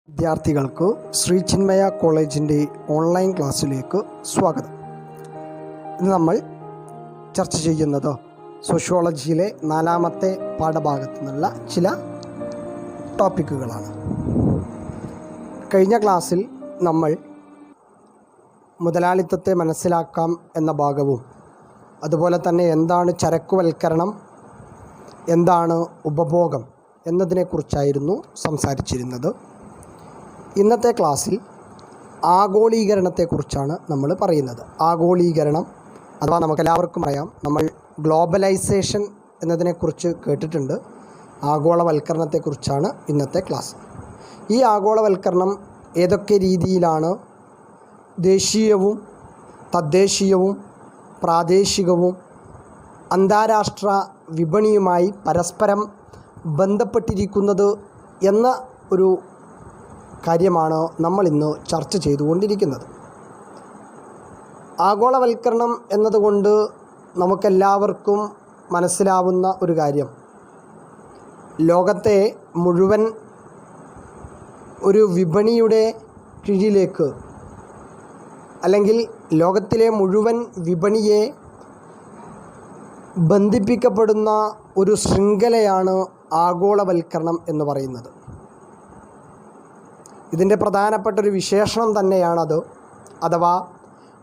വിദ്യാർത്ഥികൾക്ക് ശ്രീ ചിന്മയ കോളേജിൻ്റെ ഓൺലൈൻ ക്ലാസ്സിലേക്ക് സ്വാഗതം. ഇന്ന് നമ്മൾ ചർച്ച ചെയ്യുന്നത് സോഷ്യോളജിയിലെ 4ാമത്തെ പാഠഭാഗത്തു നിന്നുള്ള ചില ടോപ്പിക്കുകളാണ്. കഴിഞ്ഞ ക്ലാസ്സിൽ നമ്മൾ മുതലാളിത്തത്തെ മനസ്സിലാക്കാം എന്ന ഭാഗവും അതുപോലെ തന്നെ എന്താണ് ചരക്കുവൽക്കരണം, എന്താണ് ഉപഭോഗം എന്നതിനെക്കുറിച്ചായിരുന്നു സംസാരിച്ചിരുന്നത്. ഇന്നത്തെ ക്ലാസ്സിൽ ആഗോളീകരണത്തെക്കുറിച്ചാണ് നമ്മൾ പറയുന്നത്. ആഗോളീകരണം അഥവാ നമുക്കെല്ലാവർക്കും അറിയാം, നമ്മൾ ഗ്ലോബലൈസേഷൻ എന്നതിനെക്കുറിച്ച് കേട്ടിട്ടുണ്ട്. ആഗോളവൽക്കരണത്തെക്കുറിച്ചാണ് ഇന്നത്തെ ക്ലാസ്. ഈ ആഗോളവൽക്കരണം ഏതൊക്കെ രീതിയിലാണ് ദേശീയവും തദ്ദേശീയവും പ്രാദേശികവും അന്താരാഷ്ട്ര വിപണിയുമായി പരസ്പരം ബന്ധപ്പെട്ടിരിക്കുന്നത് എന്ന ഒരു കാര്യമാണ് നമ്മളിന്ന് ചർച്ച ചെയ്തുകൊണ്ടിരിക്കുന്നത്. ആഗോളവൽക്കരണം എന്നതുകൊണ്ട് നമുക്കെല്ലാവർക്കും മനസ്സിലാവുന്ന ഒരു കാര്യം, ലോകത്തെ മുഴുവൻ ഒരു വിപണിയുടെ കീഴിലേക്ക്, അല്ലെങ്കിൽ ലോകത്തിലെ മുഴുവൻ വിപണിയെ ബന്ധിപ്പിക്കപ്പെടുന്ന ഒരു ശൃംഖലയാണ് ആഗോളവൽക്കരണം എന്ന് പറയുന്നത്. ഇതിൻ്റെ പ്രധാനപ്പെട്ടൊരു വിശേഷണം തന്നെയാണത്. അഥവാ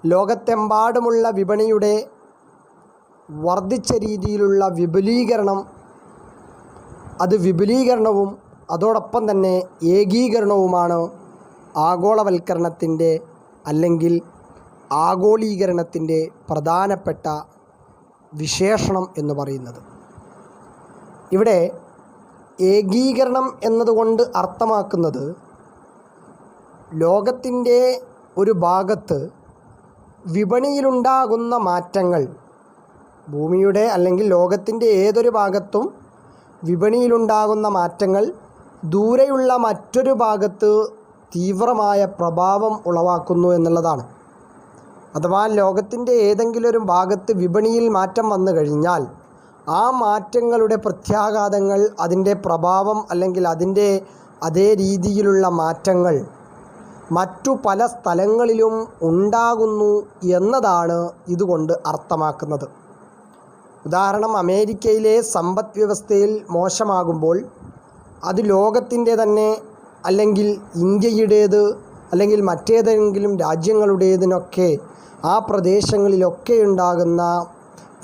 ലോകത്തെമ്പാടുമുള്ള വിപണിയുടെ വർദ്ധിച്ച രീതിയിലുള്ള വിപുലീകരണം, അത് വിപുലീകരണവും അതോടൊപ്പം തന്നെ ഏകീകരണവുമാണ് ആഗോളവൽക്കരണത്തിൻ്റെ അല്ലെങ്കിൽ ആഗോളീകരണത്തിൻ്റെ പ്രധാനപ്പെട്ട വിശേഷണം എന്ന് പറയുന്നത്. ഇവിടെ ഏകീകരണം എന്നതുകൊണ്ട് അർത്ഥമാക്കുന്നത്, ലോകത്തിൻ്റെ ഒരു ഭാഗത്ത് വിപണിയിലുണ്ടാകുന്ന മാറ്റങ്ങൾ, ഭൂമിയുടെ അല്ലെങ്കിൽ ലോകത്തിൻ്റെ ഏതൊരു ഭാഗത്തും വിപണിയിലുണ്ടാകുന്ന മാറ്റങ്ങൾ ദൂരെയുള്ള മറ്റൊരു ഭാഗത്ത് തീവ്രമായ പ്രഭാവം ഉളവാക്കുന്നു എന്നുള്ളതാണ്. അഥവാ ലോകത്തിൻ്റെ ഏതെങ്കിലും ഒരു ഭാഗത്ത് വിപണിയിൽ മാറ്റം വന്നു കഴിഞ്ഞാൽ ആ മാറ്റങ്ങളുടെ പ്രത്യാഘാതങ്ങൾ, അതിൻ്റെ പ്രഭാവം അല്ലെങ്കിൽ അതിൻ്റെ അതേ രീതിയിലുള്ള മാറ്റങ്ങൾ മറ്റു പല സ്ഥലങ്ങളിലും ഉണ്ടാകുന്നു എന്നതാണ് ഇതുകൊണ്ട് അർത്ഥമാക്കുന്നത്. ഉദാഹരണം, അമേരിക്കയിലെ സമ്പദ് വ്യവസ്ഥയിൽ മോശമാകുമ്പോൾ അത് ലോകത്തിൻ്റെ തന്നെ അല്ലെങ്കിൽ ഇന്ത്യയുടേത് അല്ലെങ്കിൽ മറ്റേതെങ്കിലും രാജ്യങ്ങളുടേതിനൊക്കെ ആ പ്രദേശങ്ങളിലൊക്കെ ഉണ്ടാകുന്ന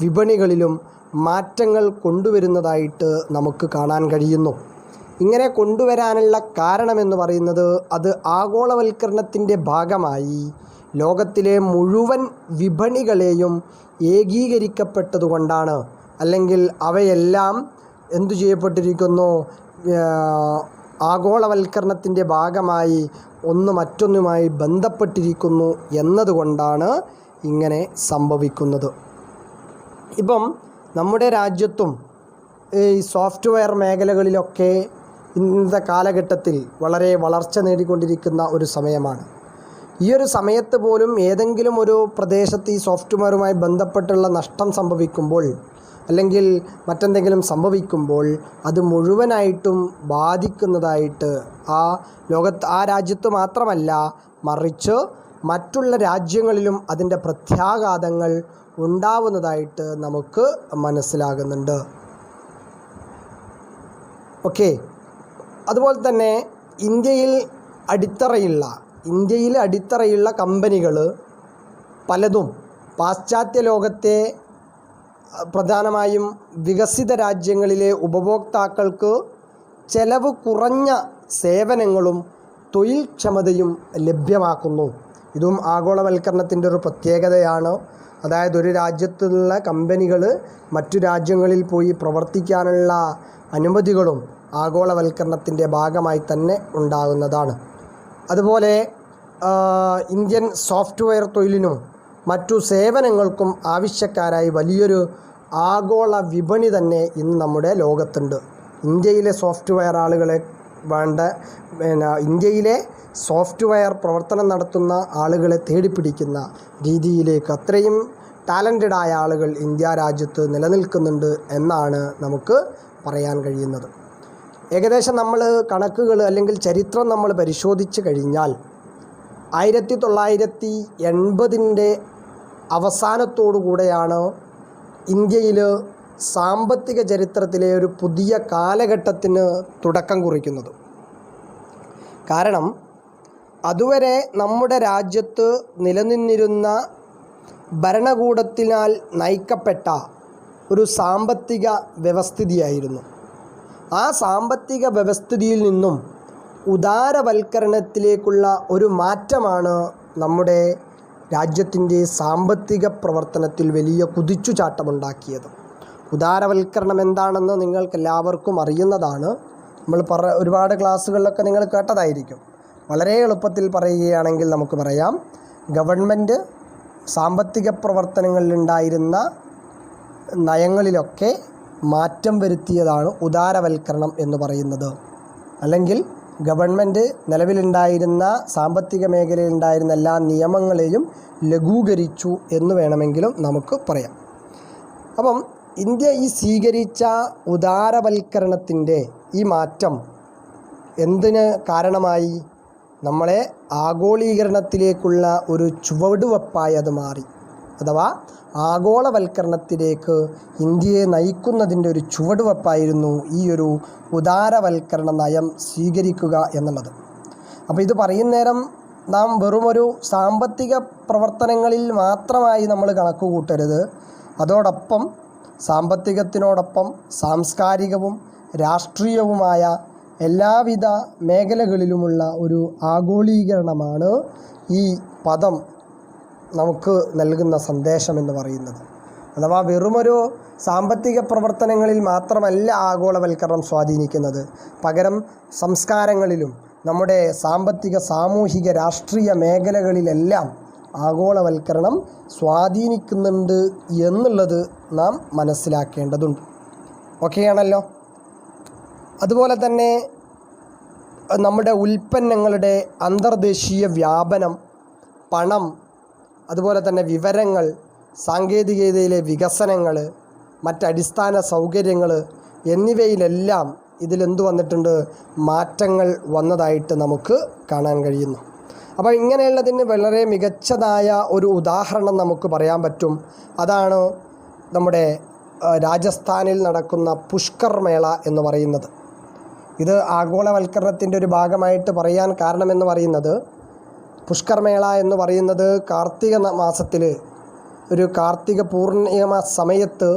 വിപണികളിലും മാറ്റങ്ങൾ കൊണ്ടുവരുന്നതായിട്ട് നമുക്ക് കാണാൻ കഴിയുന്നു. ഇങ്ങനെ കൊണ്ടുവരാനുള്ള കാരണമെന്ന് പറയുന്നത്, അത് ആഗോളവൽക്കരണത്തിൻ്റെ ഭാഗമായി ലോകത്തിലെ മുഴുവൻ വിപണികളെയും ഏകീകരിക്കപ്പെട്ടതുകൊണ്ടാണ്. അല്ലെങ്കിൽ അവയെല്ലാം എന്തു ചെയ്യപ്പെട്ടിരിക്കുന്നു, ആഗോളവൽക്കരണത്തിൻ്റെ ഭാഗമായി ഒന്ന് മറ്റൊന്നുമായി ബന്ധപ്പെട്ടിരിക്കുന്നു എന്നതുകൊണ്ടാണ് ഇങ്ങനെ സംഭവിക്കുന്നത്. ഇപ്പം നമ്മുടെ രാജ്യത്തും ഈ സോഫ്റ്റ്വെയർ മേഖലകളിലൊക്കെ ഇന്നത്തെ കാലഘട്ടത്തിൽ വളരെ വളർച്ച നേടിക്കൊണ്ടിരിക്കുന്ന ഒരു സമയമാണ്. ഈ ഒരു സമയത്ത് പോലും ഏതെങ്കിലും ഒരു പ്രദേശത്ത് ഈ സോഫ്റ്റ്വെയറുമായി ബന്ധപ്പെട്ടുള്ള നഷ്ടം സംഭവിക്കുമ്പോൾ അല്ലെങ്കിൽ മറ്റെന്തെങ്കിലും സംഭവിക്കുമ്പോൾ അത് മുഴുവനായിട്ടും ബാധിക്കുന്നതായിട്ട് ആ രാജ്യത്ത് മാത്രമല്ല, മറിച്ച് മറ്റുള്ള രാജ്യങ്ങളിലും അതിൻ്റെ പ്രത്യാഘാതങ്ങൾ ഉണ്ടാവുന്നതായിട്ട് നമുക്ക് മനസ്സിലാകുന്നുണ്ട്. ഓക്കെ. അതുപോലെ തന്നെ ഇന്ത്യയിൽ അടിത്തറയുള്ള കമ്പനികൾ പലതും പാശ്ചാത്യ ലോകത്തെ, പ്രധാനമായും വികസിത രാജ്യങ്ങളിലെ ഉപഭോക്താക്കൾക്ക് ചെലവ് കുറഞ്ഞ സേവനങ്ങളും തൊഴിൽ ക്ഷമതയും ലഭ്യമാക്കുന്നു. ഇതും ആഗോളവൽക്കരണത്തിൻ്റെ ഒരു പ്രത്യേകതയാണ്. അതായത് ഒരു രാജ്യത്തുള്ള കമ്പനികൾ മറ്റു രാജ്യങ്ങളിൽ പോയി പ്രവർത്തിക്കാനുള്ള അനുമതികളും ആഗോളവൽക്കരണത്തിൻ്റെ ഭാഗമായി തന്നെ ഉണ്ടാകുന്നതാണ്. അതുപോലെ ഇന്ത്യൻ സോഫ്റ്റ്വെയർ തൊഴിലിനും മറ്റു സേവനങ്ങൾക്കും ആവശ്യക്കാരായി വലിയൊരു ആഗോള വിപണി തന്നെ ഇന്ന് നമ്മുടെ ലോകത്തുണ്ട്. ഇന്ത്യയിലെ സോഫ്റ്റ്വെയർ ആളുകളെ ഇന്ത്യയിലെ സോഫ്റ്റ്വെയർ പ്രവർത്തനം നടത്തുന്ന ആളുകളെ തേടിപ്പിടിക്കുന്ന രീതിയിലേക്ക് അത്രയും ടാലൻറ്റഡായ ആളുകൾ ഇന്ത്യ രാജ്യത്ത് നിലനിൽക്കുന്നുണ്ട് എന്നാണ് നമുക്ക് പറയാൻ കഴിയുന്നത്. ഏകദേശം നമ്മൾ കണക്കുകൾ അല്ലെങ്കിൽ ചരിത്രം നമ്മൾ പരിശോധിച്ച് കഴിഞ്ഞാൽ 1980 അവസാനത്തോടുകൂടെയാണ് ഇന്ത്യയിൽ സാമ്പത്തിക ചരിത്രത്തിലെ ഒരു പുതിയ കാലഘട്ടത്തിന് തുടക്കം കുറിക്കുന്നത്. കാരണം അതുവരെ നമ്മുടെ രാജ്യത്ത് നിലനിന്നിരുന്ന ഭരണകൂടത്തിനാൽ നയിക്കപ്പെട്ട ഒരു സാമ്പത്തിക വ്യവസ്ഥിതിയായിരുന്നു. ആ സാമ്പത്തിക വ്യവസ്ഥിതിയിൽ നിന്നും ഉദാരവൽക്കരണത്തിലേക്കുള്ള ഒരു മാറ്റമാണ് നമ്മുടെ രാജ്യത്തിൻ്റെ സാമ്പത്തിക പ്രവർത്തനത്തിൽ വലിയ കുതിച്ചുചാട്ടമുണ്ടാക്കിയത്. ഉദാരവൽക്കരണം എന്താണെന്ന് നിങ്ങൾക്കെല്ലാവർക്കും അറിയുന്നതാണ്. നമ്മൾ ഒരുപാട് ക്ലാസ്സുകളിലൊക്കെ നിങ്ങൾ കേട്ടതായിരിക്കും. വളരെ എളുപ്പത്തിൽ പറയുകയാണെങ്കിൽ നമുക്ക് പറയാം, ഗവൺമെൻറ് സാമ്പത്തിക പ്രവർത്തനങ്ങളിലുണ്ടായിരുന്ന നയങ്ങളിലൊക്കെ മാറ്റം വരുത്തിയതാണ് ഉദാരവൽക്കരണം എന്ന് പറയുന്നത്. അല്ലെങ്കിൽ ഗവൺമെൻറ് നിലവിലുണ്ടായിരുന്ന സാമ്പത്തിക മേഖലയിലുണ്ടായിരുന്ന എല്ലാ നിയമങ്ങളെയും ലഘൂകരിച്ചു എന്ന് വേണമെങ്കിലും നമുക്ക് പറയാം. അപ്പം ഇന്ത്യ ഈ സ്വീകരിച്ച ഉദാരവൽക്കരണത്തിൻ്റെ ഈ മാറ്റം എന്തിന് കാരണമായി? നമ്മളെ ആഗോളീകരണത്തിലേക്കുള്ള ഒരു ചുവടുവെപ്പായി അത് മാറി. അഥവാ ആഗോളവൽക്കരണത്തിലേക്ക് ഇന്ത്യയെ നയിക്കുന്നതിൻ്റെ ഒരു ചുവടുവെപ്പായിരുന്നു ഈ ഒരു ഉദാരവൽക്കരണ നയം സ്വീകരിക്കുക എന്നുള്ളത്. അപ്പോൾ ഇത് പറയുന്നേരം നാം വെറുമൊരു സാമ്പത്തിക പ്രവർത്തനങ്ങളിൽ മാത്രമായി നമ്മൾ കണക്ക് കൂട്ടരുത്. അതോടൊപ്പം സാമ്പത്തികത്തിനോടൊപ്പം സാംസ്കാരികവും രാഷ്ട്രീയവുമായ എല്ലാവിധ മേഖലകളിലുമുള്ള ഒരു ആഗോളീകരണമാണ് ഈ പദം നമുക്ക് നൽകുന്ന സന്ദേശം എന്ന് പറയുന്നത്. അഥവാ വെറുമൊരു സാമ്പത്തിക പ്രവർത്തനങ്ങളിൽ മാത്രമല്ല ആഗോളവൽക്കരണം സ്വാധീനിക്കുന്നത്, പകരം സംസ്കാരങ്ങളിലും നമ്മുടെ സാമ്പത്തിക സാമൂഹിക രാഷ്ട്രീയ മേഖലകളിലെല്ലാം ആഗോളവൽക്കരണം സ്വാധീനിക്കുന്നുണ്ട് എന്നുള്ളത് നാം മനസ്സിലാക്കേണ്ടതുണ്ട്. ഓക്കെയാണല്ലോ. അതുപോലെ തന്നെ നമ്മുടെ ഉൽപ്പന്നങ്ങളുടെ അന്തർദേശീയ വ്യാപനം, പണം, അതുപോലെ തന്നെ വിവരങ്ങൾ, സാങ്കേതികതയിലെ വികസനങ്ങൾ, മറ്റടിസ്ഥാന സൗകര്യങ്ങൾ എന്നിവയിലെല്ലാം ഇതിലെന്തു വന്നിട്ടുണ്ട്? മാറ്റങ്ങൾ വന്നതായിട്ട് നമുക്ക് കാണാൻ കഴിയുന്നു. അപ്പോൾ ഇങ്ങനെയുള്ളതിന് വളരെ മികച്ചതായ ഒരു ഉദാഹരണം നമുക്ക് പറയാൻ പറ്റും. അതാണ് നമ്മുടെ രാജസ്ഥാനിൽ നടക്കുന്ന പുഷ്കർ മേള എന്ന് പറയുന്നത്. ഇത് ആഗോളവൽക്കരണത്തിൻ്റെ ഒരു ഭാഗമായിട്ട് പറയാൻ കാരണമെന്ന് പറയുന്നത്, പുഷ്കർ മേള എന്ന് പറയുന്നത് കാർത്തിക മാസത്തിൽ ഒരു കാർത്തിക പൂർണിമ സമയത്ത്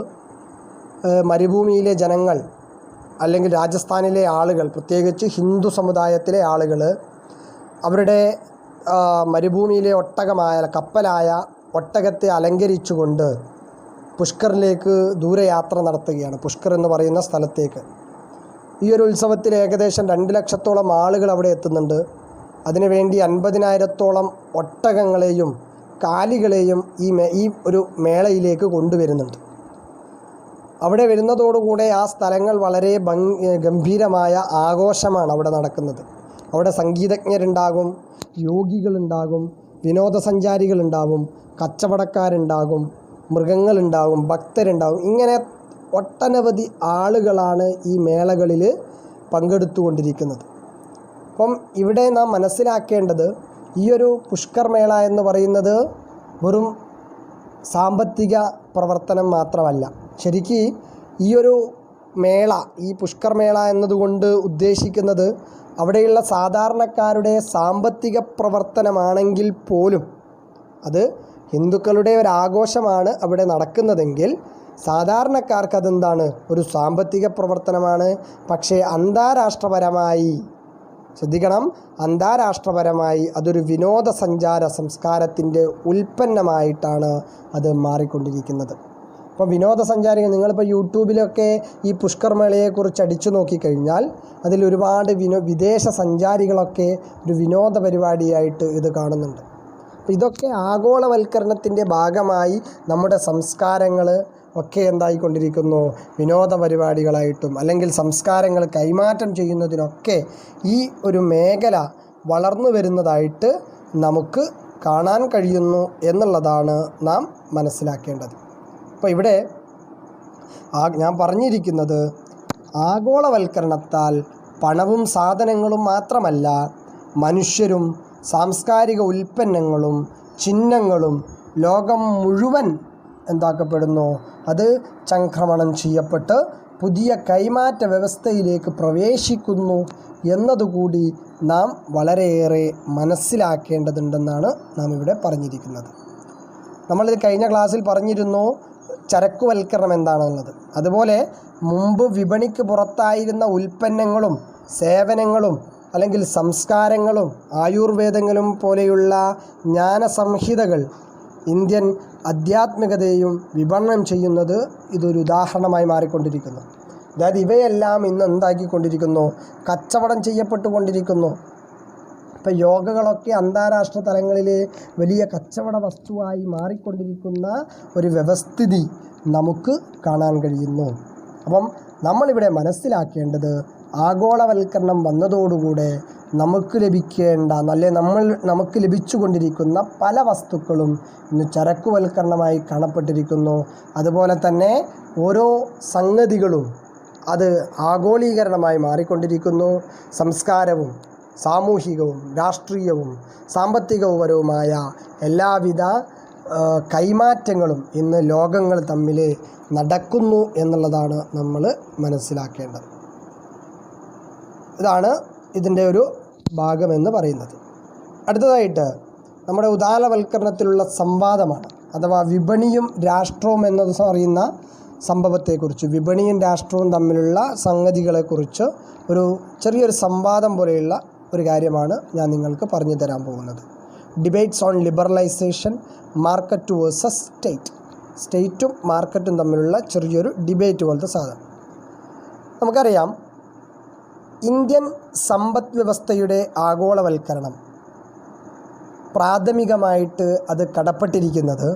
മരുഭൂമിയിലെ ജനങ്ങൾ അല്ലെങ്കിൽ രാജസ്ഥാനിലെ ആളുകൾ, പ്രത്യേകിച്ച് ഹിന്ദു സമുദായത്തിലെ ആളുകൾ അവരുടെ മരുഭൂമിയിലെ കപ്പലായ ഒട്ടകത്തെ അലങ്കരിച്ചുകൊണ്ട് പുഷ്കറിലേക്ക് ദൂരയാത്ര നടത്തുകയാണ്, പുഷ്കർ എന്ന് പറയുന്ന സ്ഥലത്തേക്ക്. ഈ ഒരു ഉത്സവത്തിൽ ഏകദേശം 2 ലക്ഷത്തോളം ആളുകൾ അവിടെ എത്തുന്നുണ്ട്. അതിനുവേണ്ടി 50,000-ഓളം ഒട്ടകങ്ങളെയും കാലികളെയും ഈ ഒരു മേളയിലേക്ക് കൊണ്ടുവരുന്നുണ്ട്. അവിടെ വരുന്നതോടുകൂടെ ആ സ്ഥലങ്ങൾ വളരെ ഗംഭീരമായ ആഘോഷമാണ് അവിടെ നടക്കുന്നത്. അവിടെ സംഗീതജ്ഞരുണ്ടാകും, യോഗികളുണ്ടാകും, വിനോദസഞ്ചാരികളുണ്ടാകും, കച്ചവടക്കാരുണ്ടാകും, മൃഗങ്ങളുണ്ടാകും, ഭക്തരുണ്ടാകും. ഇങ്ങനെ ഒട്ടനവധി ആളുകളാണ് ഈ മേളകളിൽ പങ്കെടുത്തുകൊണ്ടിരിക്കുന്നത്. അപ്പം ഇവിടെ നാം മനസ്സിലാക്കേണ്ടത്, ഈ ഒരു പുഷ്കർ മേള എന്ന് പറയുന്നത് വെറും സാമ്പത്തിക പ്രവർത്തനം മാത്രമല്ല. ശരിക്ക് ഈ ഒരു മേള, ഈ പുഷ്കർ മേള എന്നതുകൊണ്ട് ഉദ്ദേശിക്കുന്നത് അവിടെയുള്ള സാധാരണക്കാരുടെ സാമ്പത്തിക പ്രവർത്തനമാണെങ്കിൽ പോലും, അത് ഹിന്ദുക്കളുടെ ഒരു ആഘോഷമാണ് അവിടെ നടക്കുന്നതെങ്കിൽ സാധാരണക്കാർക്ക് അതെന്താണ്? ഒരു സാമ്പത്തിക പ്രവർത്തനമാണ്. പക്ഷേ അന്താരാഷ്ട്രപരമായി ശ്രദ്ധിക്കണം, അന്താരാഷ്ട്രപരമായി അതൊരു വിനോദസഞ്ചാര സംസ്കാരത്തിൻ്റെ ഉൽപ്പന്നമായിട്ടാണ് അത് മാറിക്കൊണ്ടിരിക്കുന്നത്. അപ്പോൾ വിനോദസഞ്ചാരികൾ, നിങ്ങളിപ്പോൾ യൂട്യൂബിലൊക്കെ ഈ പുഷ്കർ മേളയെക്കുറിച്ച് അടിച്ചു നോക്കിക്കഴിഞ്ഞാൽ അതിൽ ഒരുപാട് വിദേശ സഞ്ചാരികളൊക്കെ ഒരു വിനോദ പരിപാടിയായിട്ട് ഇത് കാണുന്നുണ്ട്. അപ്പോൾ ഇതൊക്കെ ആഗോളവൽക്കരണത്തിൻ്റെ ഭാഗമായി നമ്മുടെ സംസ്കാരങ്ങൾ ഒക്കെ എന്തായിക്കൊണ്ടിരിക്കുന്നു? വിനോദ പരിപാടികളായിട്ടും അല്ലെങ്കിൽ സംസ്കാരങ്ങൾ കൈമാറ്റം ചെയ്യുന്നതിനൊക്കെ ഈ ഒരു മേഖല വളർന്നു വരുന്നതായിട്ട് നമുക്ക് കാണാൻ കഴിയുന്നു എന്നുള്ളതാണ് നാം മനസ്സിലാക്കേണ്ടത്. അപ്പോൾ ഇവിടെ ഞാൻ പറഞ്ഞിരിക്കുന്നത്, ആഗോളവൽക്കരണത്താൽ പണവും സാധനങ്ങളും മാത്രമല്ല, മനുഷ്യരും സാംസ്കാരിക ഉൽപ്പന്നങ്ങളും ചിഹ്നങ്ങളും ലോകം മുഴുവൻ എന്താക്കപ്പെടുന്നു? അത് ചംക്രമണം ചെയ്യപ്പെട്ട് പുതിയ കൈമാറ്റ വ്യവസ്ഥയിലേക്ക് പ്രവേശിക്കുന്നു എന്നതുകൂടി നാം വളരെയേറെ മനസ്സിലാക്കേണ്ടതുണ്ടെന്നാണ് നാം ഇവിടെ പറഞ്ഞിരിക്കുന്നത്. നമ്മളിത് കഴിഞ്ഞ ക്ലാസ്സിൽ പറഞ്ഞിരുന്നു ചരക്കുവൽക്കരണം എന്താണെന്നുള്ളത്. അതുപോലെ മുമ്പ് വിപണിക്ക് പുറത്തായിരുന്ന ഉൽപ്പന്നങ്ങളും സേവനങ്ങളും അല്ലെങ്കിൽ സംസ്കാരങ്ങളും ആയുർവേദങ്ങളും പോലെയുള്ള ജ്ഞാനസംഹിതകൾ ഇന്ത്യൻ ആധ്യാത്മികതയും വിപണനം ചെയ്യുന്നത് ഇതൊരു ഉദാഹരണമായി മാറിക്കൊണ്ടിരിക്കുന്നു. അതായത് ഇവയെല്ലാം ഇന്ന് എന്താക്കിക്കൊണ്ടിരിക്കുന്നു? കച്ചവടം ചെയ്യപ്പെട്ടുകൊണ്ടിരിക്കുന്നു. ഇപ്പോൾ യോഗകളൊക്കെ അന്താരാഷ്ട്ര തലങ്ങളിൽ വലിയ കച്ചവട വസ്തുവായി മാറിക്കൊണ്ടിരിക്കുന്ന ഒരു വ്യവസ്ഥിതി നമുക്ക് കാണാൻ കഴിയുന്നു. അപ്പം നമ്മളിവിടെ മനസ്സിലാക്കേണ്ടത് ആഗോളവൽക്കരണം വന്നതോടുകൂടെ നമുക്ക് ലഭിക്കേണ്ട നമുക്ക് ലഭിച്ചുകൊണ്ടിരിക്കുന്ന പല വസ്തുക്കളും ഇന്ന് ചരക്കുവൽക്കരണമായി കാണപ്പെട്ടിരിക്കുന്നു. അതുപോലെ തന്നെ ഓരോ സംഗതികളും അത് ആഗോളീകരണമായി മാറിക്കൊണ്ടിരിക്കുന്നു. സംസ്കാരവും സാമൂഹികവും രാഷ്ട്രീയവും സാമ്പത്തികപരവുമായ എല്ലാവിധ കൈമാറ്റങ്ങളും ഇന്ന് ലോകങ്ങൾ തമ്മിൽ നടക്കുന്നു എന്നുള്ളതാണ് നമ്മൾ മനസ്സിലാക്കേണ്ടത്. ഇതാണ് ഇതിൻ്റെ ഒരു ഭാഗമെന്ന് പറയുന്നത്. അടുത്തതായിട്ട് നമ്മുടെ ഉദാരവൽക്കരണത്തിലുള്ള സംവാദമാണ്, അഥവാ വിപണിയും രാഷ്ട്രവും എന്നത് പറയുന്ന സംഭവത്തെക്കുറിച്ച്, വിപണിയും രാഷ്ട്രവും തമ്മിലുള്ള സംഗതികളെക്കുറിച്ച് ഒരു ചെറിയൊരു സംവാദം പോലെയുള്ള ഒരു കാര്യമാണ് ഞാൻ നിങ്ങൾക്ക് പറഞ്ഞു തരാൻ പോകുന്നത്. Debates on liberalisation, market versus state. സ്റ്റേറ്റും മാർക്കറ്റും തമ്മിലുള്ള ചെറിയൊരു ഡിബേറ്റ് പോലത്തെ സാധനം. നമുക്കറിയാം, ഇന്ത്യൻ സമ്പദ് വ്യവസ്ഥയുടെ ആഗോളവൽക്കരണം പ്രാഥമികമായിട്ട് അത് കടപ്പെട്ടിരിക്കുന്നത്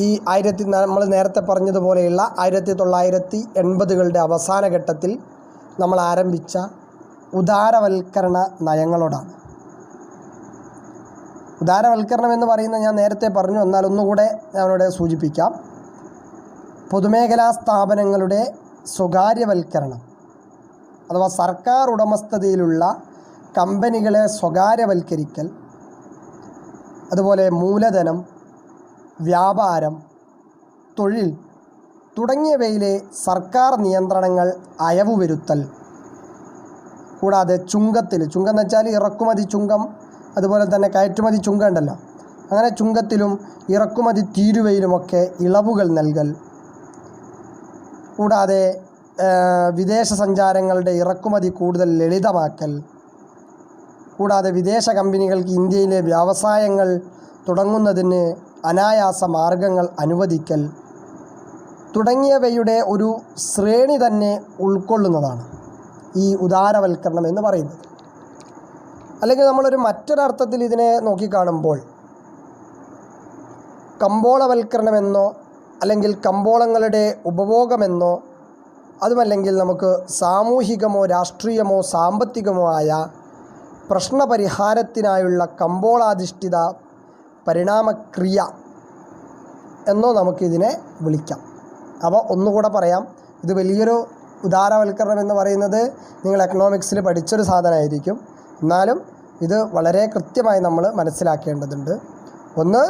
ഈ നമ്മൾ നേരത്തെ പറഞ്ഞതുപോലെയുള്ള 1980കളുടെ അവസാന ഘട്ടത്തിൽ നമ്മൾ ആരംഭിച്ച ഉദാരവൽക്കരണ നയങ്ങളോടാണ്. ഉദാരവൽക്കരണം എന്ന് പറയുന്നത് ഞാൻ നേരത്തെ പറഞ്ഞു, എന്നാൽ ഒന്നുകൂടെ ഞാനിവിടെ സൂചിപ്പിക്കാം. പൊതുമേഖലാ സ്ഥാപനങ്ങളുടെ സ്വകാര്യവൽക്കരണം, അഥവാ സർക്കാർ ഉടമസ്ഥതയിലുള്ള കമ്പനികളെ സ്വകാര്യവൽക്കരിക്കൽ, അതുപോലെ മൂലധനം, വ്യാപാരം, തൊഴിൽ തുടങ്ങിയവയിലെ സർക്കാർ നിയന്ത്രണങ്ങൾ അയവ് വരുത്തൽ, കൂടാതെ ചുങ്കം എന്ന് വെച്ചാൽ ഇറക്കുമതി ചുങ്കം, അതുപോലെ തന്നെ കയറ്റുമതി ചുങ്കം ഉണ്ടല്ലോ, അങ്ങനെ ചുങ്കത്തിലും ഇറക്കുമതി തീരുവയിലുമൊക്കെ ഇളവുകൾ നൽകൽ, കൂടാതെ വിദേശ സഞ്ചാരങ്ങളുടെ ഇറക്കുമതി കൂടുതൽ ലളിതമാക്കൽ, കൂടാതെ വിദേശ കമ്പനികൾക്ക് ഇന്ത്യയിലെ വ്യവസായങ്ങൾ തുടങ്ങുന്നതിന് അനായാസ മാർഗങ്ങൾ അനുവദിക്കൽ തുടങ്ങിയവയുടെ ഒരു ശ്രേണി തന്നെ ഉൾക്കൊള്ളുന്നതാണ് ഈ ഉദാരവൽക്കരണം എന്ന് പറയുന്നത്. അല്ലെങ്കിൽ നമ്മളൊരു മറ്റൊരർത്ഥത്തിൽ ഇതിനെ നോക്കിക്കാണുമ്പോൾ കമ്പോളവൽക്കരണമെന്നോ അല്ലെങ്കിൽ കമ്പോളങ്ങളുടെ ഉപഭോഗമെന്നോ, അതുമല്ലെങ്കിൽ നമുക്ക് സാമൂഹികമോ രാഷ്ട്രീയമോ സാമ്പത്തികമോ ആയ പ്രശ്നപരിഹാരത്തിനായുള്ള കമ്പോളാധിഷ്ഠിത പരിണാമക്രിയ എന്നോ നമുക്കിതിനെ വിളിക്കാം. അപ്പോൾ ഒന്നുകൂടെ പറയാം, ഇത് വലിയൊരു ഉദാരവൽക്കരണം എന്ന് പറയുന്നത് നിങ്ങൾ എക്കണോമിക്സിൽ പഠിച്ചൊരു സാധനമായിരിക്കും. എന്നാലും ഇത് വളരെ കൃത്യമായി നമ്മൾ മനസ്സിലാക്കേണ്ടതുണ്ട്. ഒന്ന്,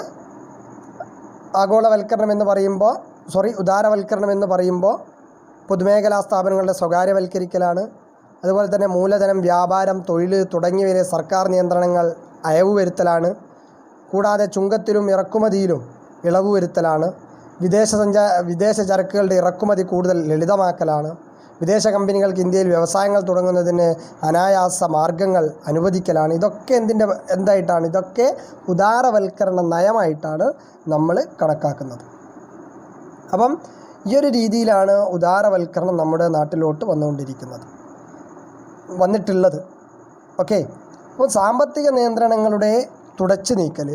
ഉദാരവൽക്കരണം എന്ന് പറയുമ്പോൾ പൊതുമേഖലാ സ്ഥാപനങ്ങളുടെ സ്വകാര്യവൽക്കരിക്കലാണ്. അതുപോലെ തന്നെ മൂലധനം, വ്യാപാരം, തൊഴിൽ തുടങ്ങിയവയിലെ സർക്കാർ നിയന്ത്രണങ്ങൾ അയവ് വരുത്തലാണ്. കൂടാതെ ചുങ്കത്തിലും ഇറക്കുമതിയിലും ഇളവ് വരുത്തലാണ്. വിദേശ ചരക്കുകളുടെ ഇറക്കുമതി കൂടുതൽ ലളിതമാക്കലാണ്. വിദേശ കമ്പനികൾക്ക് ഇന്ത്യയിൽ വ്യവസായങ്ങൾ തുടങ്ങുന്നതിന് അനായാസ മാർഗങ്ങൾ അനുവദിക്കലാണ്. ഇതൊക്കെ എന്തായിട്ടാണ്? ഇതൊക്കെ ഉദാരവൽക്കരണ നയമായിട്ടാണ് നമ്മൾ കണക്കാക്കുന്നത്. അപ്പം ഈ ഒരു രീതിയിലാണ് ഉദാരവൽക്കരണം നമ്മുടെ നാട്ടിലോട്ട് വന്നിട്ടുള്ളത്. ഓക്കെ, അപ്പോൾ സാമ്പത്തിക നിയന്ത്രണങ്ങളുടെ തുടച്ചു നീക്കൽ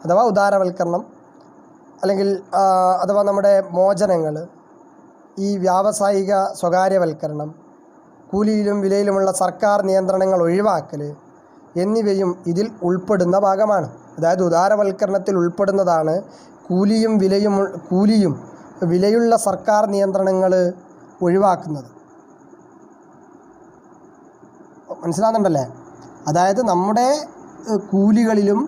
അഥവാ ഉദാരവൽക്കരണം, അല്ലെങ്കിൽ അഥവാ നമ്മുടെ മോചനങ്ങൾ, ഈ വ്യാവസായിക സ്വകാര്യവൽക്കരണം, കൂലിയിലും വിലയിലുമുള്ള സർക്കാർ നിയന്ത്രണങ്ങൾ ഒഴിവാക്കൽ എന്നിവയും ഇതിൽ ഉൾപ്പെടുന്ന ഭാഗമാണ്. അതായത് ഉദാരവൽക്കരണത്തിൽ ഉൾപ്പെടുന്നതാണ് കൂലിയും വിലയുള്ള സർക്കാർ നിയന്ത്രണങ്ങൾ ഒഴിവാക്കുന്നത്. മനസ്സിലാകുന്നുണ്ടല്ലേ? അതായത് നമ്മുടെ കൂലികളിലും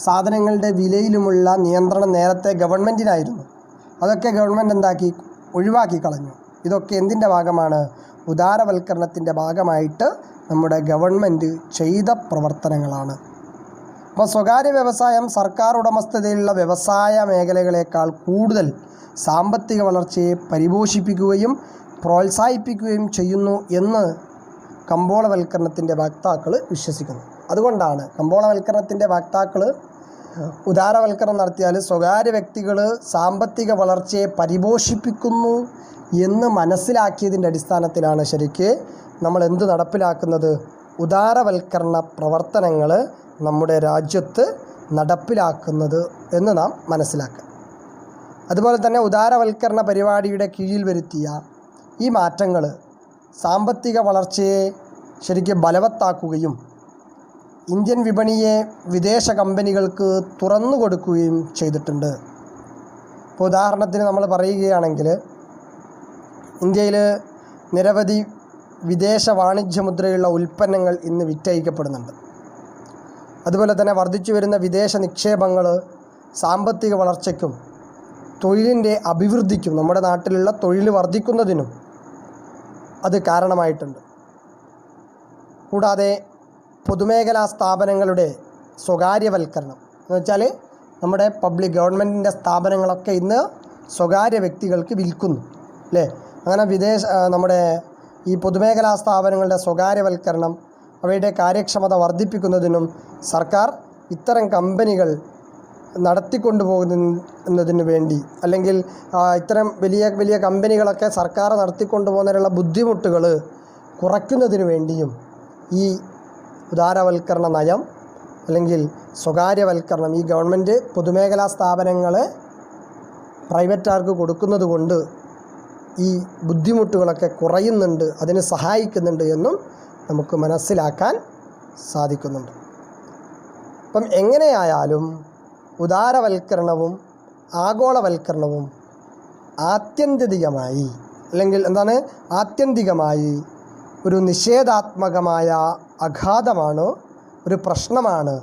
സാധനങ്ങളുടെ വിലയിലുമുള്ള നിയന്ത്രണം നേരത്തെ ഗവൺമെൻറ്റിനായിരുന്നു. അതൊക്കെ ഗവൺമെൻറ് എന്താക്കി? ഒഴിവാക്കി കളഞ്ഞു. ഇതൊക്കെ എന്തിൻ്റെ ഭാഗമാണ്? ഉദാരവൽക്കരണത്തിൻ്റെ ഭാഗമായിട്ട് നമ്മുടെ ഗവൺമെൻറ് ചെയ്ത പ്രവർത്തനങ്ങളാണ്. അപ്പോൾ സ്വകാര്യ വ്യവസായം സർക്കാർ ഉടമസ്ഥതയിലുള്ള വ്യവസായ മേഖലകളേക്കാൾ കൂടുതൽ സാമ്പത്തിക വളർച്ചയെ പരിപോഷിപ്പിക്കുകയും പ്രോത്സാഹിപ്പിക്കുകയും ചെയ്യുന്നു എന്ന് കമ്പോളവൽക്കരണത്തിൻ്റെ വക്താക്കൾ വിശ്വസിക്കുന്നു. അതുകൊണ്ടാണ് കമ്പോളവൽക്കരണത്തിൻ്റെ വക്താക്കൾ ഉദാരവൽക്കരണം നടത്തിയാൽ സ്വകാര്യ വ്യക്തികൾ സാമ്പത്തിക വളർച്ചയെ പരിപോഷിപ്പിക്കുന്നു എന്ന് മനസ്സിലാക്കിയതിൻ്റെ അടിസ്ഥാനത്തിലാണ് ശരിക്ക് നമ്മൾ എന്ത് നടപ്പിലാക്കുന്നത്? ഉദാരവൽക്കരണ പ്രവർത്തനങ്ങൾ നമ്മുടെ രാജ്യത്ത് നടപ്പിലാക്കുന്നത് എന്ന് നാം മനസ്സിലാക്കുക. അതുപോലെ തന്നെ ഉദാരവൽക്കരണ പരിപാടിയുടെ കീഴിൽ വരുത്തിയ ഈ മാറ്റങ്ങൾ സാമ്പത്തിക വളർച്ചയെ ശരിക്കും ബലവത്താക്കുകയും ഇന്ത്യൻ വിപണിയെ വിദേശ കമ്പനികൾക്ക് തുറന്നു കൊടുക്കുകയും ചെയ്തിട്ടുണ്ട്. ഇപ്പോൾ ഉദാഹരണത്തിന് നമ്മൾ പറയുകയാണെങ്കിൽ ഇന്ത്യയിൽ നിരവധി വിദേശ വാണിജ്യ മുദ്രയുള്ള ഉൽപ്പന്നങ്ങൾ ഇന്ന് വിറ്റഴിക്കപ്പെടുന്നുണ്ട്. അതുപോലെ തന്നെ വർദ്ധിച്ചു വരുന്ന വിദേശ നിക്ഷേപങ്ങൾ സാമ്പത്തിക വളർച്ചയ്ക്കും തൊഴിലിൻ്റെ അഭിവൃദ്ധിക്കും നമ്മുടെ നാട്ടിലുള്ള തൊഴിൽ വർദ്ധിക്കുന്നതിനും അത് കാരണമായിട്ടുണ്ട്. കൂടാതെ പൊതുമേഖലാ സ്ഥാപനങ്ങളുടെ സ്വകാര്യവൽക്കരണം എന്ന് വെച്ചാൽ നമ്മുടെ ഗവൺമെൻറ്റിൻ്റെ സ്ഥാപനങ്ങളൊക്കെ ഇന്ന് സ്വകാര്യ വ്യക്തികൾക്ക് വിൽക്കുന്നു അല്ലേ? അങ്ങനെ നമ്മുടെ ഈ പൊതുമേഖലാ സ്ഥാപനങ്ങളുടെ സ്വകാര്യവൽക്കരണം അവയുടെ കാര്യക്ഷമത വർദ്ധിപ്പിക്കുന്നതിനും സർക്കാർ ഇത്തരം കമ്പനികൾ നടത്തിക്കൊണ്ടുപോകുന്നതിന് വേണ്ടി, അല്ലെങ്കിൽ ഇത്തരം വലിയ വലിയ കമ്പനികളൊക്കെ സർക്കാർ നടത്തിക്കൊണ്ടുപോകുന്നതിനുള്ള ബുദ്ധിമുട്ടുകൾ കുറയ്ക്കുന്നതിന് വേണ്ടിയും ഈ ഉദാരവൽക്കരണ നയം അല്ലെങ്കിൽ സ്വകാര്യവൽക്കരണം, ഈ ഗവൺമെൻറ് പൊതുമേഖലാ സ്ഥാപനങ്ങളെ പ്രൈവറ്റുകാർക്ക് കൊടുക്കുന്നത് കൊണ്ട് ഈ ബുദ്ധിമുട്ടുകളൊക്കെ കുറയുന്നുണ്ട്, അതിന് സഹായിക്കുന്നുണ്ട് എന്നും നമുക്ക് മനസ്സിലാക്കാൻ സാധിക്കുന്നുണ്ട്. അപ്പം എങ്ങനെയായാലും ഉദാരവൽക്കരണവും ആഗോളവൽക്കരണവും ആത്യന്തികമായി ഒരു നിഷേധാത്മകമായ അഘാതമാണ്, ഒരു പ്രശ്നമാണ്,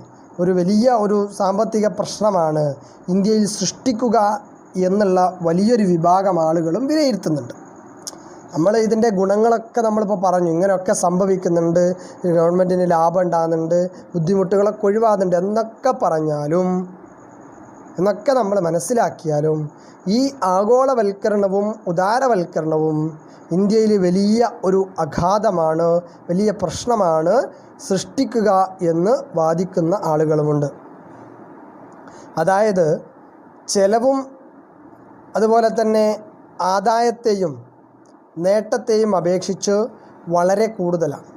ഒരു വലിയ ഒരു സാമ്പത്തിക പ്രശ്നമാണ് ഇന്ത്യയിൽ സൃഷ്ടിക്കുക എന്നുള്ള വലിയൊരു വിഭാഗം ആളുകളും വിലയിരുത്തുന്നുണ്ട്. നമ്മൾ ഇതിൻ്റെ ഗുണങ്ങളൊക്കെ നമ്മളിപ്പോൾ പറഞ്ഞു, ഇങ്ങനെയൊക്കെ സംഭവിക്കുന്നുണ്ട്, ഗവൺമെൻറ്റിന് ലാഭം ഉണ്ടാകുന്നുണ്ട്, ബുദ്ധിമുട്ടുകളൊക്കെ ഒഴിവാകുന്നുണ്ട് എന്നൊക്കെ നമ്മൾ മനസ്സിലാക്കിയാലും ഈ ആഗോളവൽക്കരണവും ഉദാരവൽക്കരണവും ഇന്ത്യയിൽ വലിയ ഒരു അഘാതമാണ്, വലിയ പ്രശ്നമാണ് സൃഷ്ടിക്കുക എന്ന് വാദിക്കുന്ന ആളുകളുമുണ്ട്. അതായത് ചെലവും അതുപോലെ തന്നെ ആദായത്തെയും നേട്ടത്തെയും അപേക്ഷിച്ച് വളരെ കൂടുതലാണ്.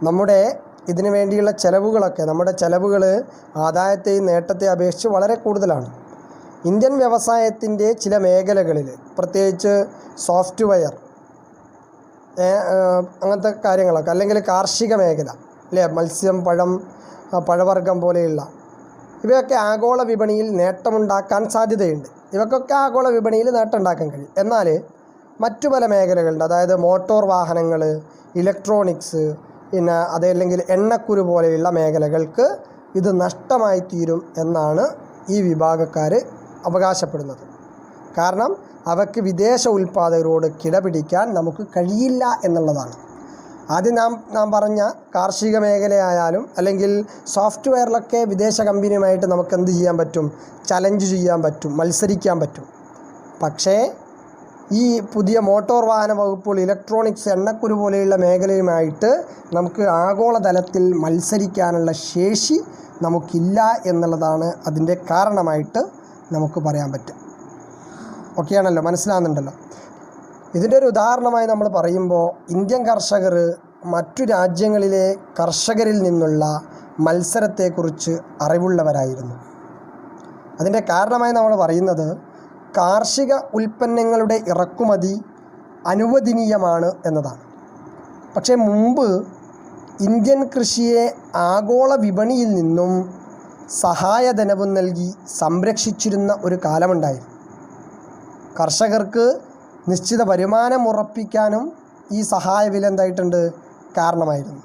നമ്മുടെ ഇതിനു വേണ്ടിയുള്ള ചെലവുകളൊക്കെ, നമ്മുടെ ചെലവുകൾ ആദായത്തെയും നേട്ടത്തെയും അപേക്ഷിച്ച് വളരെ കൂടുതലാണ്. ഇന്ത്യൻ വ്യവസായത്തിൻ്റെ ചില മേഖലകളിൽ, പ്രത്യേകിച്ച് സോഫ്റ്റ്വെയർ അങ്ങനത്തെ കാര്യങ്ങളൊക്കെ, അല്ലെങ്കിൽ കാർഷിക മേഖല അല്ലേ, മത്സ്യം, പഴവർഗ്ഗം പോലെയുള്ള ഇവയൊക്കെ ആഗോള വിപണിയിൽ നേട്ടമുണ്ടാക്കാൻ സാധ്യതയുണ്ട്. ഇവക്കൊക്കെ ആഗോള വിപണിയിൽ നേട്ടം ഉണ്ടാക്കാൻ കഴിയും. എന്നാൽ മറ്റു പല മേഖലകളുണ്ട്, അതായത് മോട്ടോർ വാഹനങ്ങൾ, ഇലക്ട്രോണിക്സ്, പിന്നെ അതല്ലെങ്കിൽ എണ്ണക്കുരു പോലെയുള്ള മേഖലകൾക്ക് ഇത് നഷ്ടമായി തീരും എന്നാണ് ഈ വിഭാഗക്കാർ അവകാശപ്പെടുന്നത്. കാരണം അവയ്ക്ക് വിദേശ ഉൽപ്പാദകരോട് കിടപിടിക്കാൻ നമുക്ക് കഴിയില്ല എന്നുള്ളതാണ്. ആദ്യം നാം പറഞ്ഞ കാർഷിക മേഖലയായാലും അല്ലെങ്കിൽ സോഫ്റ്റ്വെയറിലൊക്കെ വിദേശ കമ്പനിയുമായിട്ട് നമുക്ക് എന്ത് ചെയ്യാൻ പറ്റും? ചലഞ്ച് ചെയ്യാൻ പറ്റും, മത്സരിക്കാൻ പറ്റും. പക്ഷേ ഈ പുതിയ മോട്ടോർ വാഹന വകുപ്പുകൾ, ഇലക്ട്രോണിക്സ്, എണ്ണക്കുരു പോലെയുള്ള മേഖലയുമായിട്ട് നമുക്ക് ആഗോളതലത്തിൽ മത്സരിക്കാനുള്ള ശേഷി നമുക്കില്ല എന്നുള്ളതാണ് അതിൻ്റെ കാരണമായിട്ട് നമുക്ക് പറയാൻ പറ്റും. ഓക്കെയാണല്ലോ, മനസ്സിലാകുന്നുണ്ടല്ലോ? ഇതിൻ്റെ ഒരു ഉദാഹരണമായി നമ്മൾ പറയുമ്പോൾ ഇന്ത്യൻ കർഷകർ മറ്റു രാജ്യങ്ങളിലെ കർഷകരിൽ നിന്നുള്ള മത്സരത്തെക്കുറിച്ച് അറിവുള്ളവരായിരുന്നു. അതിൻ്റെ കാരണമായി നമ്മൾ പറയുന്നത് കാർഷിക ഉൽപ്പന്നങ്ങളുടെ ഇറക്കുമതി അനുവദനീയമാണ് എന്നതാണ്. പക്ഷേ മുമ്പ് ഇന്ത്യൻ കൃഷിയെ ആഗോള വിപണിയിൽ നിന്നും സഹായധനവും നൽകി സംരക്ഷിച്ചിരുന്ന ഒരു കാലമുണ്ടായിരുന്നു. കർഷകർക്ക് നിശ്ചിത വരുമാനം ഉറപ്പിക്കാനും ഈ സഹായ വില എന്തായിട്ടുണ്ട്? കാരണമായിരുന്നു.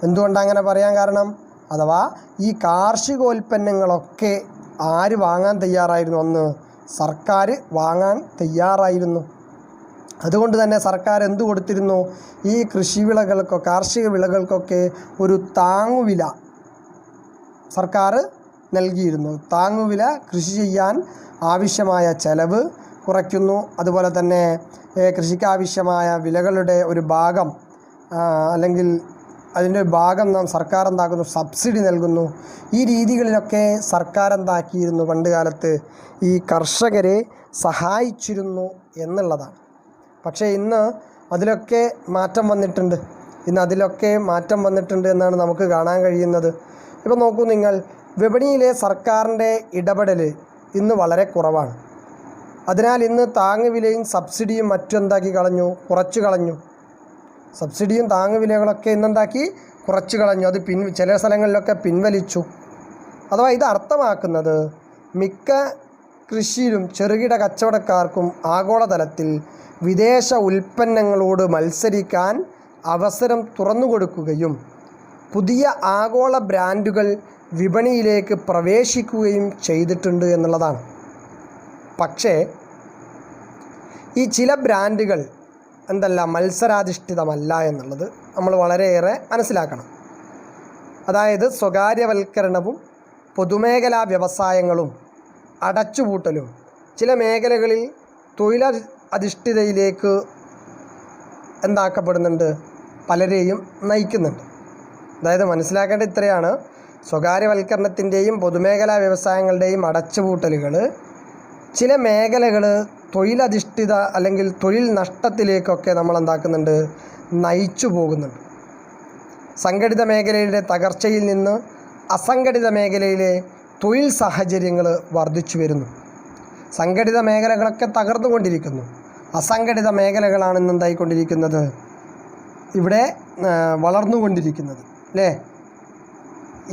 എന്തുകൊണ്ടാണ് അങ്ങനെ പറയാൻ കാരണം? അഥവാ ഈ കാർഷികോൽപ്പന്നങ്ങളൊക്കെ ആര് വാങ്ങാൻ തയ്യാറായിരുന്നു? അന്ന് സർക്കാർ വാങ്ങാൻ തയ്യാറായിരുന്നു. അതുകൊണ്ട് തന്നെ സർക്കാർ എന്തു കൊടുത്തിരുന്നു? ഈ കാർഷിക വിളകൾക്കൊക്കെ ഒരു താങ്ങുവില സർക്കാർ നൽകിയിരുന്നു. താങ്ങുവില കൃഷി ചെയ്യാൻ ആവശ്യമായ ചെലവ് കുറയ്ക്കുന്നു. അതുപോലെ തന്നെ കൃഷിക്കാവശ്യമായ വിലകളുടെ ഒരു ഭാഗം അല്ലെങ്കിൽ അതിൻ്റെ ഒരു ഭാഗം സർക്കാർ എന്താക്കുന്നു? സബ്സിഡി നൽകുന്നു. ഈ രീതികളിലൊക്കെ സർക്കാർ എന്താക്കിയിരുന്നു? പണ്ട് കാലത്ത് ഈ കർഷകരെ സഹായിച്ചിരുന്നു എന്നുള്ളതാണ്. പക്ഷേ ഇന്ന് അതിലൊക്കെ മാറ്റം വന്നിട്ടുണ്ട്. എന്നാണ് നമുക്ക് കാണാൻ കഴിയുന്നത്. ഇപ്പോൾ നോക്കൂ നിങ്ങൾ, വിപണിയിലെ സർക്കാരിൻ്റെ ഇടപെടൽ ഇന്ന് വളരെ കുറവാണ്. അതിനാൽ ഇന്ന് താങ്ങുവിലയും സബ്സിഡിയും കുറച്ചു കളഞ്ഞു. സബ്സിഡിയും താങ്ങുവിലകളൊക്കെ കുറച്ചു കളഞ്ഞു. അത് ചില സ്ഥലങ്ങളിലൊക്കെ പിൻവലിച്ചു. അഥവാ ഇത് അർത്ഥമാക്കുന്നത് മിക്ക കൃഷിയിലും ചെറുകിട കച്ചവടക്കാർക്കും ആഗോളതലത്തിൽ വിദേശ ഉൽപ്പന്നങ്ങളോട് മത്സരിക്കാൻ അവസരം തുറന്നുകൊടുക്കുകയും പുതിയ ആഗോള ബ്രാൻഡുകൾ വിപണിയിലേക്ക് പ്രവേശിക്കുകയും ചെയ്തിട്ടുണ്ട് എന്നുള്ളതാണ്. പക്ഷേ ഈ ചില ബ്രാൻഡുകൾ മത്സരാധിഷ്ഠിതമല്ല എന്നുള്ളത് നമ്മൾ വളരെയേറെ മനസ്സിലാക്കണം. അതായത് സ്വകാര്യവൽക്കരണവും പൊതുമേഖലാ വ്യവസായങ്ങളും അടച്ചുപൂട്ടലും ചില മേഖലകളിൽ തൊഴിലധിഷ്ഠിതയിലേക്ക് പലരെയും നയിക്കുന്നുണ്ട്. അതായത് മനസ്സിലാക്കേണ്ട ഇത്രയാണ്: സ്വകാര്യവൽക്കരണത്തിൻ്റെയും പൊതുമേഖലാ വ്യവസായങ്ങളുടെയും അടച്ചുപൂട്ടലുകൾ ചില മേഖലകൾ തൊഴിലധിഷ്ഠിത അല്ലെങ്കിൽ തൊഴിൽ നഷ്ടത്തിലേക്കൊക്കെ നയിച്ചു പോകുന്നുണ്ട്. സംഘടിത മേഖലയുടെ തകർച്ചയിൽ നിന്ന് അസംഘടിത മേഖലയിലെ തൊഴിൽ സാഹചര്യങ്ങൾ വർദ്ധിച്ചു വരുന്നു. സംഘടിത മേഖലകളൊക്കെ തകർന്നുകൊണ്ടിരിക്കുന്നു. അസംഘടിത മേഖലകളാണ് ഇന്നെന്തായിക്കൊണ്ടിരിക്കുന്നത്? ഇവിടെ വളർന്നുകൊണ്ടിരിക്കുന്നത്, അല്ലേ?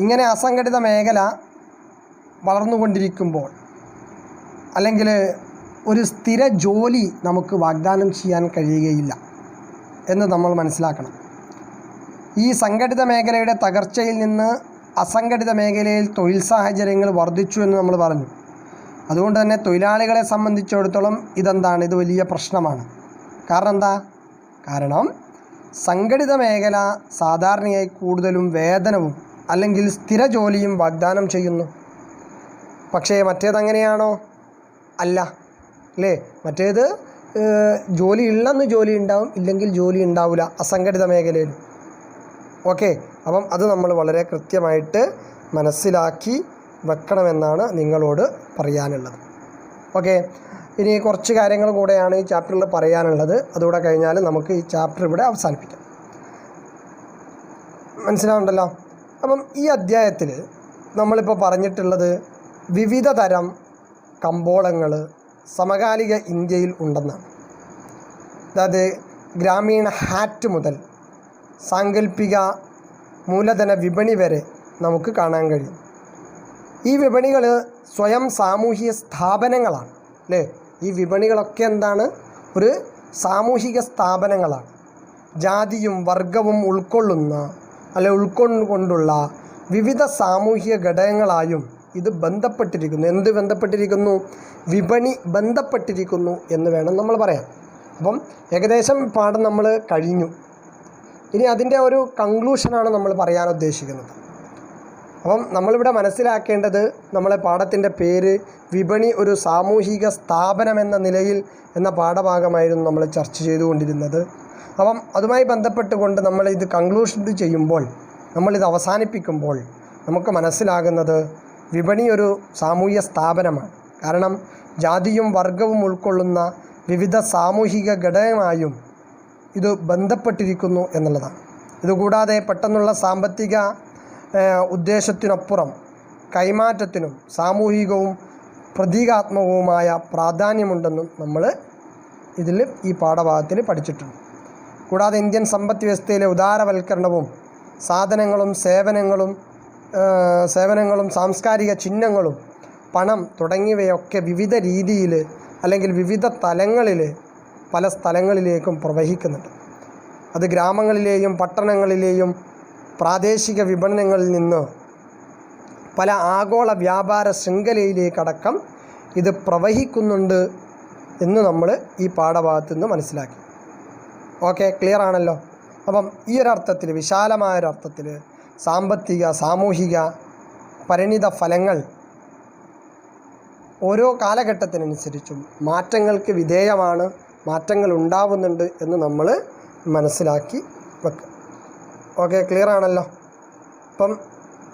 ഇങ്ങനെ അസംഘടിത മേഖല വളർന്നുകൊണ്ടിരിക്കുമ്പോൾ അല്ലെങ്കിൽ ഒരു സ്ഥിര ജോലി നമുക്ക് വാഗ്ദാനം ചെയ്യാൻ കഴിയുകയില്ല എന്ന് നമ്മൾ മനസ്സിലാക്കണം. ഈ സംഘടിത മേഖലയുടെ തകർച്ചയിൽ നിന്ന് അസംഘടിത മേഖലയിൽ തൊഴിൽ സാഹചര്യങ്ങൾ വർദ്ധിച്ചു എന്ന് നമ്മൾ പറഞ്ഞു. അതുകൊണ്ട് തന്നെ തൊഴിലാളികളെ സംബന്ധിച്ചിടത്തോളം ഇത് വലിയ പ്രശ്നമാണ്. കാരണം സംഘടിത മേഖല സാധാരണയായി കൂടുതലും വേതനവും അല്ലെങ്കിൽ സ്ഥിര ജോലിയും വാഗ്ദാനം ചെയ്യുന്നു. പക്ഷേ മറ്റേതങ്ങനെയാണോ? അല്ല, അല്ലേ? മറ്റേത് ജോലി ഉള്ളെന്ന് ജോലി ഉണ്ടാവും, ഇല്ലെങ്കിൽ ജോലി ഉണ്ടാവില്ല അസംഘടിത മേഖലയിൽ. ഓക്കെ, അപ്പം അത് നമ്മൾ വളരെ കൃത്യമായിട്ട് മനസ്സിലാക്കി വെക്കണമെന്നാണ് നിങ്ങളോട് പറയാനുള്ളത്. ഓക്കെ, ഇനി കുറച്ച് കാര്യങ്ങൾ കൂടെയാണ് ഈ ചാപ്റ്ററിൽ പറയാനുള്ളത്. അതുകൂടെ കഴിഞ്ഞാൽ നമുക്ക് ഈ ചാപ്റ്റർ ഇവിടെ അവസാനിപ്പിക്കാം. മനസ്സിലാവുണ്ടല്ലോ? അപ്പം ഈ അധ്യായത്തിൽ നമ്മളിപ്പോൾ പറഞ്ഞിട്ടുള്ളത് വിവിധ തരം കമ്പോളങ്ങൾ സമകാലിക ഇന്ത്യയിൽ ഉണ്ടെന്നാണ്. അതായത് ഗ്രാമീണ ഹാറ്റ് മുതൽ സാങ്കല്പിക മൂലധന വിപണി വരെ നമുക്ക് കാണാൻ കഴിയും. ഈ വിപണികൾ സ്വയം സാമൂഹിക സ്ഥാപനങ്ങളാണ്, അല്ലേ? ഈ വിപണികളൊക്കെ ഒരു സാമൂഹിക സ്ഥാപനങ്ങളാണ്. ജാതിയും വർഗവും ഉൾക്കൊണ്ടുകൊണ്ടുള്ള വിവിധ സാമൂഹിക ഘടകങ്ങളായും ഇത് ബന്ധപ്പെട്ടിരിക്കുന്നു. വിപണി ബന്ധപ്പെട്ടിരിക്കുന്നു എന്ന് വേണം നമ്മൾ പറയാൻ. അപ്പം ഏകദേശം പാഠം നമ്മൾ കഴിഞ്ഞു. ഇനി അതിൻ്റെ ഒരു കൺക്ലൂഷനാണ് നമ്മൾ പറയാൻ ഉദ്ദേശിക്കുന്നത്. അപ്പം നമ്മളിവിടെ മനസ്സിലാക്കേണ്ടത്, നമ്മളെ പാഠത്തിൻ്റെ പേര് വിപണി ഒരു സാമൂഹിക സ്ഥാപനം എന്ന നിലയിൽ എന്ന പാഠഭാഗമായിരുന്നു നമ്മൾ ചർച്ച ചെയ്തുകൊണ്ടിരുന്നത്. അപ്പം അതുമായി ബന്ധപ്പെട്ടുകൊണ്ട് നമ്മളിത് കൺക്ലൂഷൻ ചെയ്യുമ്പോൾ, നമ്മളിത് അവസാനിപ്പിക്കുമ്പോൾ നമുക്ക് മനസ്സിലാകുന്നത് വിപണി ഒരു സാമൂഹിക സ്ഥാപനമാണ്. കാരണം ജാതിയും വർഗവും ഉൾക്കൊള്ളുന്ന വിവിധ സാമൂഹിക ഘടകമായും ഇത് ബന്ധപ്പെട്ടിരിക്കുന്നു എന്നുള്ളതാണ്. ഇതുകൂടാതെ പെട്ടെന്നുള്ള സാമ്പത്തിക ഉദ്ദേശത്തിനപ്പുറം കൈമാറ്റത്തിനും സാമൂഹികവും പ്രതീകാത്മകവുമായ പ്രാധാന്യമുണ്ടെന്നും നമ്മൾ ഈ പാഠഭാഗത്തിൽ പഠിച്ചിട്ടുണ്ട്. കൂടാതെ ഇന്ത്യൻ സമ്പദ് വ്യവസ്ഥയിലെ ഉദാരവൽക്കരണവും സേവനങ്ങളും സാംസ്കാരിക ചിഹ്നങ്ങളും പണം തുടങ്ങിയവയൊക്കെ വിവിധ രീതിയിൽ അല്ലെങ്കിൽ വിവിധ തലങ്ങളിൽ പല സ്ഥലങ്ങളിലേക്കും പ്രവഹിക്കുന്നുണ്ട്. അത് ഗ്രാമങ്ങളിലെയും പട്ടണങ്ങളിലെയും പ്രാദേശിക വിപണനങ്ങളിൽ നിന്ന് പല ആഗോള വ്യാപാര ശൃംഖലയിലേക്കടക്കം ഇത് പ്രവഹിക്കുന്നുണ്ട് എന്ന് നമ്മൾ ഈ പാഠഭാഗത്തു നിന്ന് മനസ്സിലാക്കി. ഓക്കെ, ക്ലിയർ ആണല്ലോ. അപ്പം ഈ ഒരർത്ഥത്തിൽ, വിശാലമായൊരർത്ഥത്തിൽ സാമ്പത്തിക സാമൂഹിക പരിണിത ഫലങ്ങൾ ഓരോ കാലഘട്ടത്തിനനുസരിച്ചും മാറ്റങ്ങൾക്ക് വിധേയമാണ്, മാറ്റങ്ങൾ ഉണ്ടാവുന്നുണ്ട് എന്ന് നമ്മൾ മനസ്സിലാക്കി വെക്കുക. ഓക്കെ, ക്ലിയർ ആണല്ലോ. അപ്പം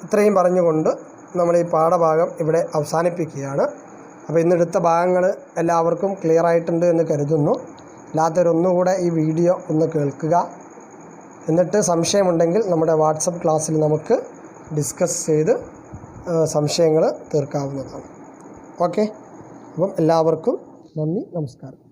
ഇത്രയും പറഞ്ഞുകൊണ്ട് നമ്മൾ ഈ പാഠഭാഗം ഇവിടെ അവസാനിപ്പിക്കുകയാണ്. അപ്പോൾ ഇന്നെടുത്ത ഭാഗങ്ങൾ എല്ലാവർക്കും ക്ലിയർ ആയിട്ടുണ്ട് എന്ന് കരുതുന്നു. അല്ലാത്തവരൊന്നുകൂടെ ഈ വീഡിയോ ഒന്ന് കേൾക്കുക. എന്നിട്ട് സംശയമുണ്ടെങ്കിൽ നമ്മുടെ വാട്സപ്പ് ക്ലാസ്സിൽ നമുക്ക് ഡിസ്കസ് ചെയ്ത് സംശയങ്ങൾ തീർക്കാവുന്നതാണ്. ഓക്കെ, അപ്പം എല്ലാവർക്കും നന്ദി, നമസ്കാരം.